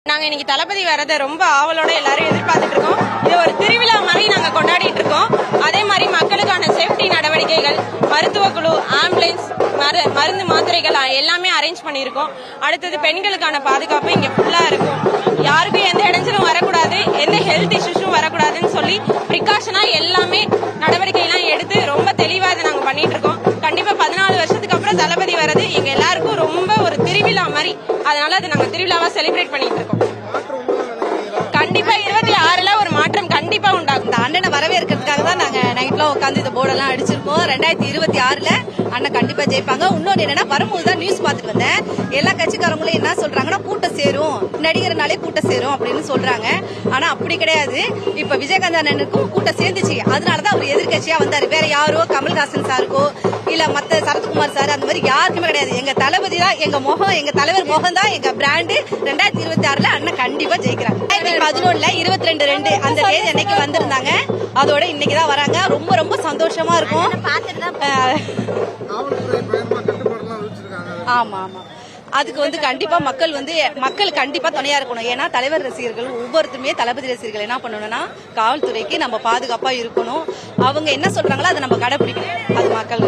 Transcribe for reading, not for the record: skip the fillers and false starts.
நாங்க இன்னைக்கு தளபதி வரத ரொம்ப ஆவலோட எல்லாரும் எதிர்பார்த்துட்டு இருக்கோம். இது ஒரு திருவிழா மாதிரி நாங்க கொண்டாடிட்டு இருக்கோம். அதே மாதிரி மக்களுக்கான சேஃப்டி நடவடிக்கைகள், மருத்துவ குழு, ஆம்புலன்ஸ், மருந்து மாத்திரைகள் எல்லாமே அரேஞ்ச் பண்ணிருக்கோம். அடுத்தது பெண்களுக்கான பாதுகாப்பு இங்க ஃபுல்லா இருக்கும். யாருக்கும் எந்த இடைஞ்சலும் வரக்கூடாது, எந்த ஹெல்த் இஷ்யூஸும் வரக்கூடாதுன்னு சொல்லி பிரிகாஷனா எல்லாமே நடவடிக்கை எல்லாம் எடுத்து ரொம்ப தெளிவா இதை நாங்க பண்ணிட்டு இருக்கோம். கண்டிப்பா 14 வருஷத்துக்கு அப்புறம் தளபதி வரது எங்க எல்லாருக்கும் ரொம்ப ஒரு திருவிழா மாதிரி. அதனால அதை நாங்க திருவிழாவா செலிப்ரேட் பண்ணிட்டு இருக்கோம். கண்டிப்பா 26ல ஒரு மாற்றம் கண்டிப்பா உண்டாகும். இந்த அண்ணனை வரவேற்கிறதுக்காக தான் நாங்க நைட்ல உட்காந்து இந்த போர்டெல்லாம் அடிச்சிருக்கோம். 2026ல அண்ணன் கண்டிப்பா ஜெயிப்பாங்க. இன்னொன்னு என்னன்னா, வரும்போது தான் நியூஸ் பார்த்துட்டு வந்தேன். எல்லா கட்சிக்காரங்களும் என்ன சொல்றாங்கன்னா, கூட்டம் சேரும், நடிகர்னாலே கூட்டம் சேரும் அப்படின்னு சொல்றாங்க. ஆனா அப்படி கிடையாது. இப்ப விஜயகாந்த் அண்ணனுக்கும் கூட்டம் சேர்ந்துச்சு. அதனாலதான் அவர் எதிர்கட்சியா வந்தாரு. வேற யாரோ கமல்ஹாசன் சாருக்கோ இல்ல மத்த சரத்குமார் சார் அந்த மாதிரி யாருக்குமே கிடையாது. எங்க தளபதி தான் எங்க முகம், எங்க தலைவர் முகம் தான் எங்க பிராண்டு. 2026ல அண்ணன் கண்டிப்பா ஜெயிக்கிறாங்க. 2011ல 22/2 அந்த தேதி அன்னைக்கு வந்திருந்தாங்க. அதோட இன்னைக்கு தான் வராங்க. ரொம்ப ரொம்ப சந்தோஷமா இருக்கும். ஆமா ஆமா, அதுக்கு கண்டிப்பா மக்கள் கண்டிப்பா துணையா இருக்கணும். ஏன்னா தலைவர் ரசிகர்கள் ஒவ்வொருத்தருமே தளபதி ரசிகர்கள் என்ன பண்ணணும்னா, காவல்துறைக்கு நம்ம பாதுகாப்பா இருக்கணும். அவங்க என்ன சொல்றாங்களோ அதை நம்ம கடைபிடிக்கணும். அது மக்கள்